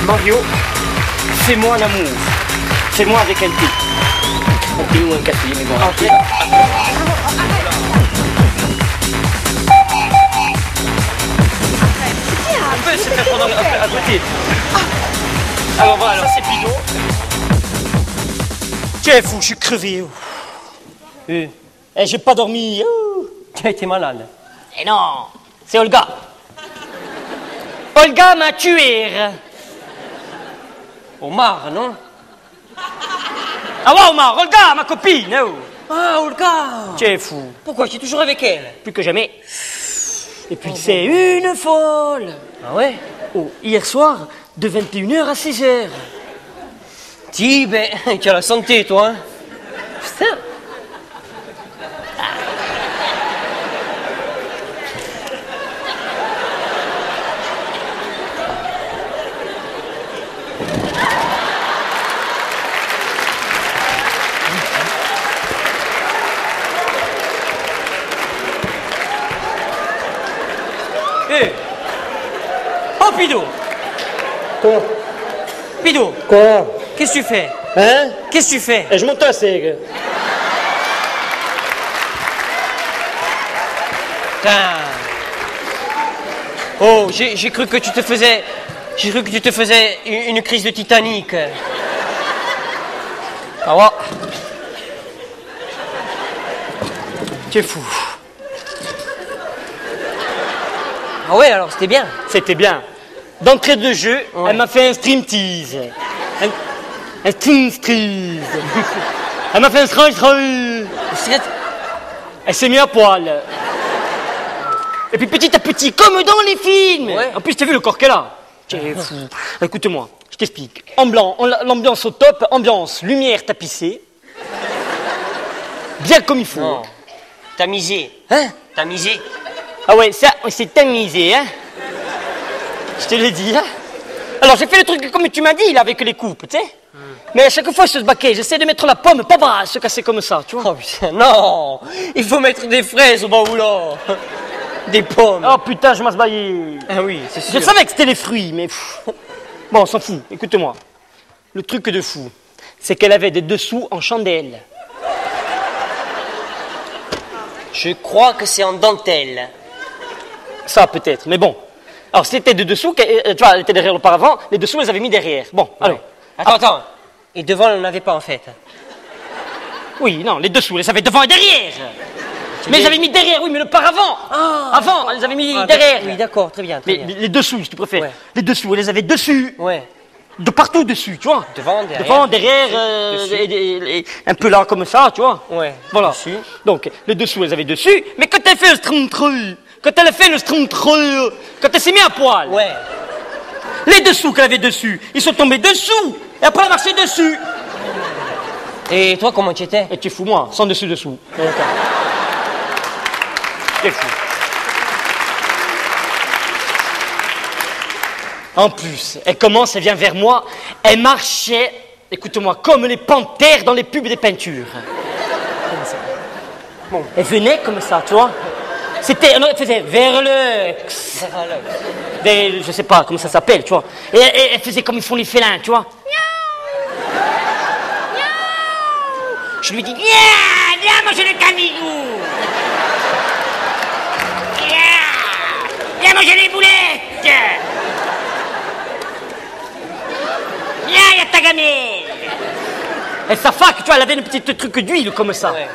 Mario, fais-moi l'amour. Fais-moi avec un thé. Un thé ou un café, mais bon. Ok. On peut se faire pendant à côté. Alors voilà, ça c'est Pinot. Tu es fou, je suis crevé. Et j'ai pas dormi. Tu as été malade. Eh non, c'est Olga. Olga m'a tué. Omar, non? Ah ouais, Omar, Olga, ma copine. Oh. Ah, Olga! Tu es fou. Pourquoi? Tu es toujours avec elle? Plus que jamais. Et puis c'est une folle. Ah ouais? Oh, hier soir, de 21h à 6h. Dis, ben, tu as la santé, toi, hein? Putain. Hé! Oh, Pido! Quoi? Pido! Quoi? Qu'est-ce que tu fais? Hein? Qu'est-ce que tu fais? Et je monte à seg. Putain! Oh, j'ai cru que tu te faisais... J'ai cru que tu te faisais une crise de Titanic. Ah ouais. Tu es fou. Ah ouais, alors c'était bien. C'était bien. D'entrée de jeu, Ouais. elle m'a fait un stream tease. Un stream tease. Elle m'a fait un stream tease. Elle s'est mise à poil. Et puis petit à petit, comme dans les films. Ouais. En plus, t'as vu le corps qu'elle a. Tu es fou. Écoute-moi, je t'explique. En blanc, l'ambiance au top, ambiance, lumière tapissée. Bien comme il faut. Non. T'as misé. Hein? T'as misé. Ah ouais, ça, c'est tamisé, hein. Je te l'ai dit, hein. Alors, j'ai fait le truc comme tu m'as dit, là, avec les coupes, tu sais. Mais à chaque fois, je se baquais, j'essaie de mettre la pomme, pas bas, se casser comme ça, tu vois. Oh putain, non! Il faut mettre des fraises au baoulot. Des pommes. Oh putain, je m'en baillé. Ah oui, c'est Je sûr. savais que c'était les fruits, mais... Bon, on s'en fout, écoute-moi. Le truc de fou, c'est qu'elle avait des dessous en chandelle. Je crois que c'est en dentelle. Ça, peut-être, mais bon. Alors, c'était des dessous, tu vois, elle était derrière auparavant, les dessous, elles avaient mis derrière. Bon, alors... Attends. Et devant, elle n'en avait pas en fait. Oui, non, les dessous, elles avaient devant et derrière. Mais dis- ils avaient mis derrière, oui, mais le paravant. Avant, elles avaient mis derrière. Oui, d'accord, très bien, très Mais bien. les dessous, si tu préfères. Ouais. Les dessous, elles les avaient dessus. Ouais. De partout dessus, tu vois. Devant, derrière. Devant, derrière, Dessus. et un peu là, comme ça, tu vois. Ouais. Voilà. Dessus. Donc, les dessous, elles avaient dessus. Mais quand elle fait le string quand elle a fait le string quand elle s'est mis à poil, Ouais. les dessous qu'elle avait dessus, ils sont tombés dessous. Et après, elle a marché dessus. Et toi, comment tu étais? Et tu es fou, moi, sans dessus-dessous. T'es fou. En plus, elle commence, elle vient vers moi, elle marchait, écoute-moi, comme les panthères dans les pubs des peintures. Bon, elle venait comme ça, tu vois. C'était, non, elle faisait Verlux. Je sais pas comment ça s'appelle, tu vois. Et elle faisait comme ils font les félins, tu vois. Je lui dis, viens manger le canigou. Viens manger les boulettes. Viens, il y a ta gamelle. Et sa fac, tu vois, elle avait une petite truc d'huile comme ça. Ouais.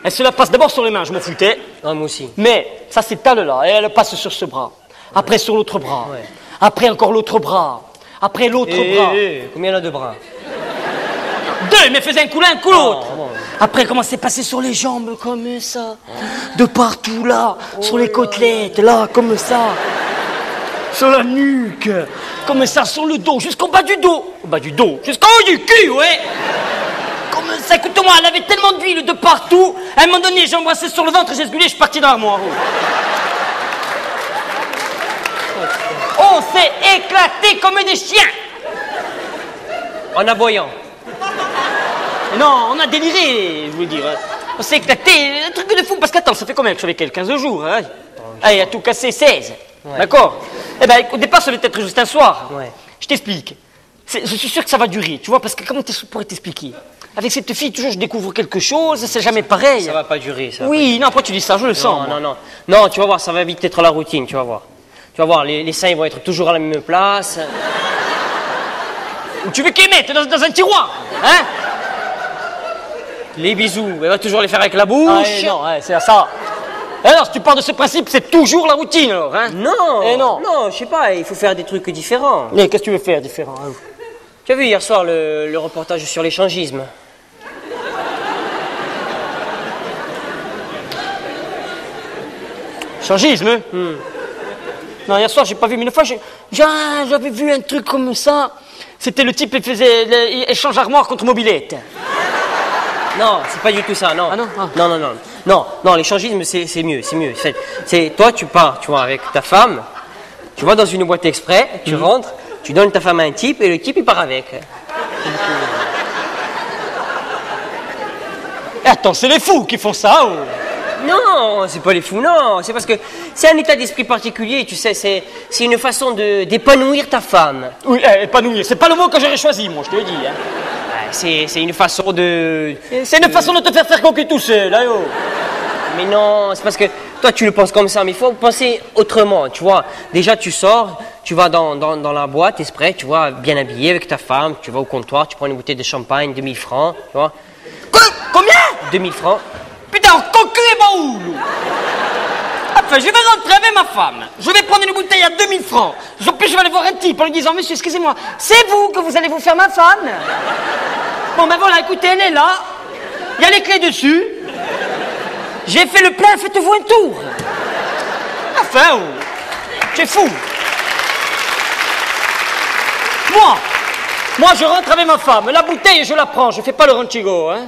Elle se la passe d'abord sur les mains, je m'en foutais. Ah, moi aussi. Mais ça s'étale là, et elle passe sur ce bras. Après sur l'autre bras. Ouais. Après encore l'autre bras. Après l'autre bras. Combien elle a de bras? Deux, mais faisait un coup l'un, un coup l'autre. bon. Après, elle commençait à passer sur les jambes comme ça. De partout là. Sur les côtelettes, là, comme ça. Sur la nuque. Comme ça, sur le dos, jusqu'au bas du dos. Au bas du dos. Jusqu'au haut du cul, ouais. Comme ça, écoute-moi, elle avait tellement d'huile de partout. À un moment donné, j'ai embrassé sur le ventre, j'ai sgulé, je suis parti dans l'armoire. On s'est éclaté comme des chiens. En aboyant. Non, on a déliré, je veux dire. On s'est éclaté, un truc de fou, parce qu'attends, ça fait combien que je suis avec elle? 15 jours, hein? Allez, à tout casser, 16. Ouais. D'accord? Eh ben, au départ, ça devait être juste un soir. Ouais. je t'explique. Je suis sûr que ça va durer, tu vois, parce que comment je pourrais t'expliquer? Avec cette fille, toujours, je découvre quelque chose, c'est jamais pareil. Ça va pas durer, ça. Oui, non, après tu dis ça, je le sens. Non, non, non. Non, tu vas voir, ça va vite être la routine, tu vas voir. Tu vas voir, les seins ils vont être toujours à la même place. Ou tu veux qu'ils mettent dans un tiroir, hein? Les bisous, elle va toujours les faire avec la bouche. Non, c'est ça. Alors, si tu pars de ce principe, c'est toujours la routine, alors, hein? Non, non. Non, je sais pas, il faut faire des trucs différents. Mais qu'est-ce que tu veux faire différent, hein? Tu as vu hier soir le reportage sur l'échangisme? Changisme? Non, hier soir, j'ai pas vu, mais une fois, j'avais vu un truc comme ça. C'était le type qui faisait échange armoire contre mobilette. Non, c'est pas du tout ça, non. Ah non? Ah. Non, non, non. Non, non, l'échangisme, c'est mieux, c'est mieux. C'est toi, tu pars, tu vois, avec ta femme, tu vas dans une boîte exprès, tu rentres, tu donnes ta femme à un type et le type, il part avec. Attends, c'est les fous qui font ça, oh. Non, c'est pas les fous, non. C'est parce que c'est un état d'esprit particulier, tu sais, c'est une façon d'épanouir ta femme. Oui, épanouir, c'est pas le mot que j'aurais choisi, moi, je te le dis, hein. C'est une façon de... C'est une façon de te faire coquille tout seul, là, yo. Mais non, c'est parce que toi, tu le penses comme ça, mais il faut penser autrement, tu vois. Déjà, tu sors, tu vas dans la boîte, exprès, tu vois, bien habillé avec ta femme, tu vas au comptoir, tu prends une bouteille de champagne, 2000 francs, tu vois. Combien? 2000 francs. Putain, cocu et baoulou. Enfin, je vais rentrer avec ma femme. Je vais prendre une bouteille à 2000 francs. En plus, je vais aller voir un type en lui disant, monsieur, excusez-moi, c'est vous que vous allez vous faire ma femme? Bon, ben voilà, écoutez, elle est là. Il y a les clés dessus. J'ai fait le plein, faites-vous un tour. Enfin, oh, c'est fou. Moi, je rentre avec ma femme. La bouteille, je la prends. Je fais pas le ranchigo, hein.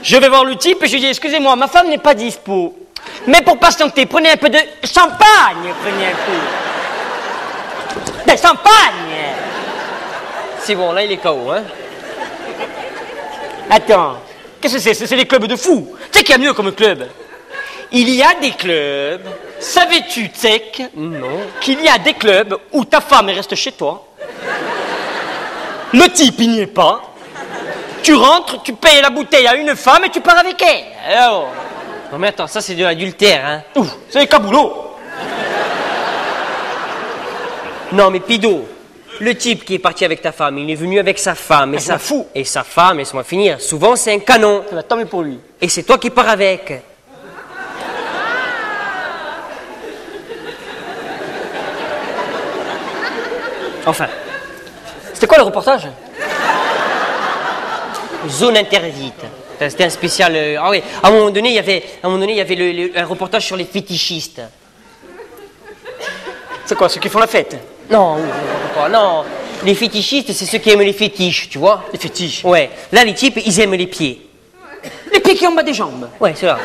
Je vais voir le type et je dis, excusez-moi, ma femme n'est pas dispo. Mais pour patienter, prenez un peu de champagne. Prenez un peu. De champagne. C'est bon, là, il est KO, hein. Attends, qu'est-ce que c'est? C'est des clubs de fous. Tu sais qu'il y a mieux comme club? Il y a des clubs, savais-tu, Tsek, Non. qu'il y a des clubs où ta femme reste chez toi, le type il n'y est pas, tu rentres, tu payes la bouteille à une femme et tu pars avec elle. Alors, Non, mais attends, ça, c'est de l'adultère, hein. ouf, c'est des caboulots. Non, mais Pido, le type qui est parti avec ta femme, il est venu avec sa femme et m'en fous. Et sa femme, laisse-moi finir, souvent c'est un canon. Ça va tant mieux pour lui. Et c'est toi qui pars avec. Enfin, C'était quoi le reportage? zone interdite. C'était un spécial. Ah oui, à un moment donné, il y avait un reportage sur les fétichistes. C'est quoi, ceux qui font la fête? Non, non. Les fétichistes, c'est ceux qui aiment les fétiches, tu vois. Les fétiches. Ouais. Là, les types, ils aiment les pieds. Les pieds qui ont en bas des jambes. Ouais, c'est là.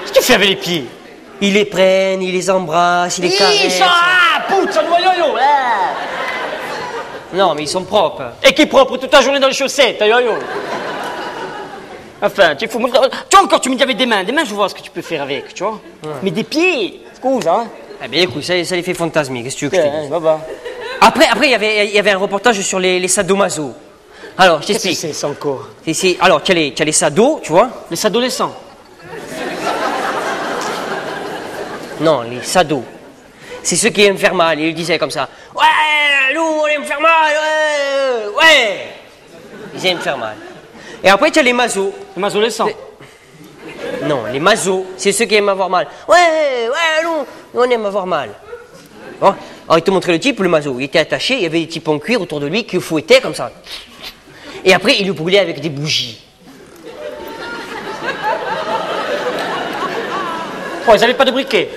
Qu'est-ce que tu fais avec les pieds? Ils les prennent, ils les embrassent, ils les caressent. Poutre, ça doit yo-yo, hein. Non, mais ils sont propres. Et qui est propre toute la journée dans les chaussettes, yo-yo. Enfin, tu es fou. Tu vois encore, tu me dis avec des mains, je vois ce que tu peux faire avec, tu vois. Ouais. Mais des pieds, excuse, hein. Eh bien, écoute, ça les fait fantasmer, qu'est-ce que tu veux que je te dise? Baba. Après, il y avait un reportage sur les sadomaso. Alors, je t'explique. Qu'est-ce que c'est ça encore? Alors, tu as les sados, tu vois. Les adolescents. Non, les sados. C'est ceux qui aiment faire mal. Ils disaient comme ça. Ouais, nous, on aime faire mal, ouais. Ils aiment faire mal. Et après, tu as les masos. Les adolescents. Non, les masos, c'est ceux qui aiment avoir mal. Ouais, nous, on aime avoir mal. Bon. Alors, il te montrait le type, le maso. Il était attaché, il y avait des types en cuir autour de lui qui le fouettaient comme ça. Et après, il le brûlait avec des bougies. Oh, ils n'avaient pas de briquet.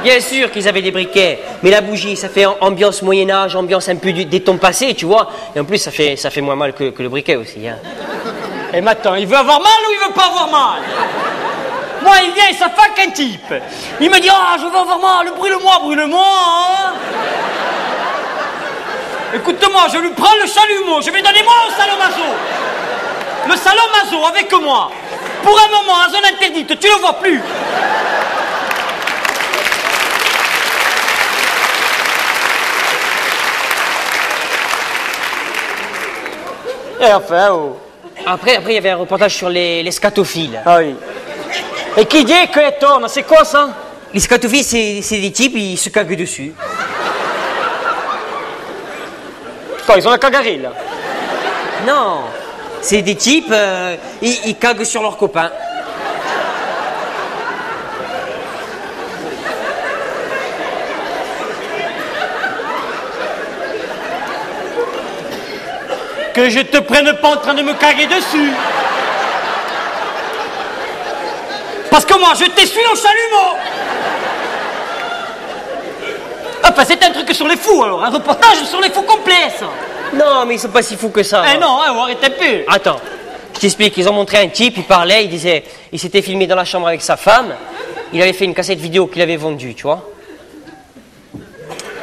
Bien sûr qu'ils avaient des briquets, mais la bougie, ça fait ambiance Moyen-Âge, ambiance un peu des temps passés, tu vois. Et en plus, ça fait moins mal que le briquet aussi. Hein. Et maintenant, il veut avoir mal ou il veut pas avoir mal? Moi, il vient et ça fac un type. Il me dit, ah, je veux avoir mal, brûle-moi, hein. Écoute-moi, je lui prends le chalumeau, je vais donner moi au salomaso. Le salomaso avec moi. Pour un moment, en zone interdite, tu le vois plus. Et enfin, oh. Après, il y avait un reportage sur les scatophiles. Ah oui. Et qui dit que torne, c'est quoi ça? Les scatophiles, c'est des types, ils se caguent dessus. Quoi, ils ont la cagarille, là? Non, c'est des types, ils caguent sur leurs copains. Que je te prenne pas en train de me caguer dessus. Parce que moi, je t'essuie au chalumeau. Enfin, c'est un truc sur les fous, alors. Un reportage sur les fous complet, ça. Non, mais ils sont pas si fous que ça. Eh non, hein, arrête un peu. Attends, je t'explique. Ils ont montré un type, il parlait, il disait, il s'était filmé dans la chambre avec sa femme. Il avait fait une cassette vidéo qu'il avait vendue, tu vois.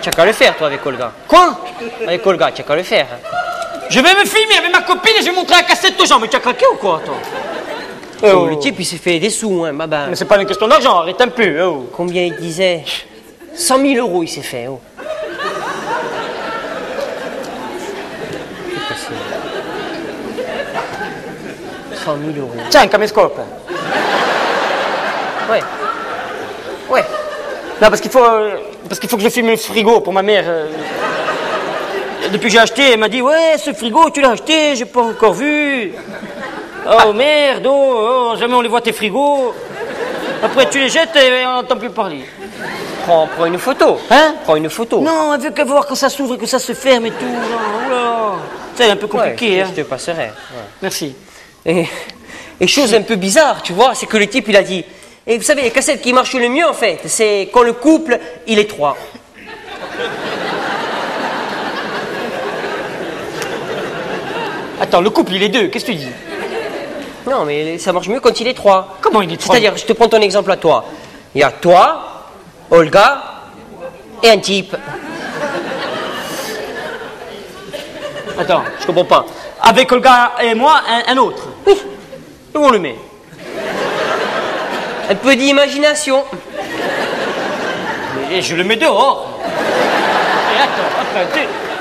Tu as qu'à le faire, toi, avec Olga. Quoi? Avec Olga, tu as qu'à le faire. Je vais me filmer avec ma copine et je vais montrer la cassette aux gens. Mais tu as craqué ou quoi, toi? Oh, le type, il s'est fait des sous, hein, baba. Mais c'est pas une question d'argent, arrête un peu. Oh. Combien il disait? 100 000 euros, il s'est fait, oh. C'est possible. 100 000 euros. Tiens, un caméscope. Ouais. Ouais. Non, parce qu'il faut que je filme le frigo pour ma mère. Depuis que j'ai acheté, elle m'a dit, ouais, ce frigo, tu l'as acheté, j'ai pas encore vu. Oh merde, oh, jamais on les voit tes frigos. Après tu les jettes et on n'entend plus parler. Prends une photo. Hein? Prends une photo. Non, elle veut qu'à voir quand ça s'ouvre et que ça se ferme et tout. Non, oula. C'est un peu compliqué, Ouais, hein. je te passerai. Ouais. Merci. Et chose un peu bizarre, tu vois, c'est que le type, il a dit, et vous savez, les cassettes qui marchent le mieux, en fait, c'est quand le couple, il est 3. Attends, le couple, il est 2, qu'est-ce que tu dis? Non, mais ça marche mieux quand il est 3. Comment il est 3? C'est-à-dire, je te prends ton exemple à toi. Il y a toi, Olga, et un type. Attends, je comprends pas. Avec Olga et moi, un autre. Oui, Où on le met? un peu d'imagination. Et je le mets dehors. Et attends, après,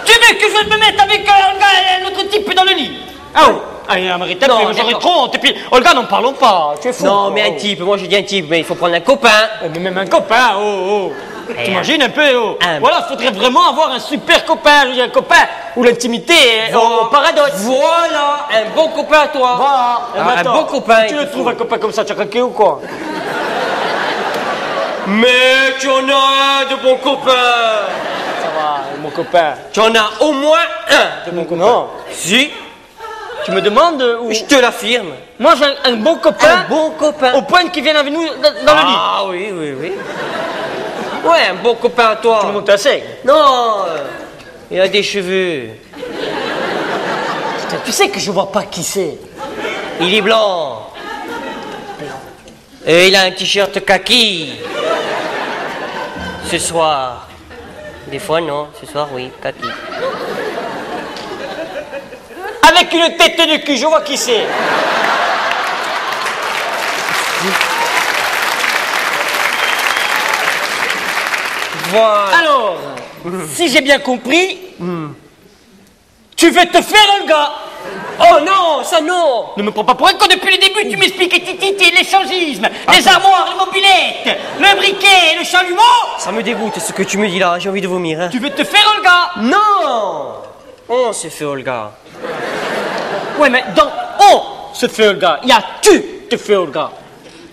tu veux que je me mette avec Olga et un autre type dans le lit? Ah oui. Allez, arrête un Non, peu, j'aurais d'accord. trop honte. Et puis, Olga, n'en parlons pas. Tu es fou. Non, mais un Oh. type, moi je dis un type, mais il faut prendre un copain. Mais même un copain, oh. Et T'imagines un peu, oh. un- Voilà, faudrait vraiment avoir un super copain. Je veux dire, un copain où l'intimité est au paradoxe. Voilà, un bon copain à toi. Voilà. Et Un maintenant, bon copain, Tu il le te trouves faut. un copain comme ça, tu as craqué ou quoi? Mais tu en as un de bons copains. Ça va, mon copain. Tu en as au moins un. De mon copain. Non. Si, Tu me demandes où? je te l'affirme. Moi, j'ai un bon copain. Un bon copain. Au point qu'il vienne avec nous dans le lit. Ah oui, oui, oui. Ouais, un bon copain à toi. Tu me montes à sec. Non, il a des cheveux. Tu sais que je vois pas qui c'est. Il est blanc. Et il a un t-shirt kaki. Ce soir. Des fois, non. Ce soir, oui, kaki. Avec une tête de cul, je vois qui c'est. Voilà. Alors, si j'ai bien compris, tu veux te faire un gars. Oh non, ça non. Ne me prends pas pour un con, depuis le début tu m'expliques l'échangisme, les armoires, les mobilettes, le briquet, le chalumeau. Ça me dégoûte ce que tu me dis là, j'ai envie de vomir. Hein. Tu veux te faire un gars. Non. On s'est fait Olga. Ouais, mais dans on se fait Olga, il y a tu te fais Olga.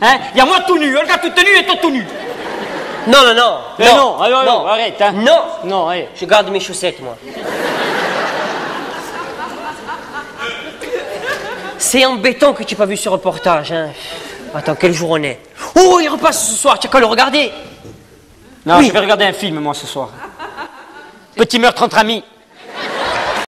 Hein? Il y a moi tout nu, Olga toute nue et toi tout nu. Non, non, non. Non, non, arrête. Hein. Non. Non, allez. Je garde mes chaussettes, moi. C'est embêtant que tu n'aies pas vu ce reportage. Hein. Attends, quel jour on est? Oh, il repasse ce soir, tu as qu'à le regarder. Non, Oui. je vais regarder un film, moi, ce soir. Petit meurtre entre amis.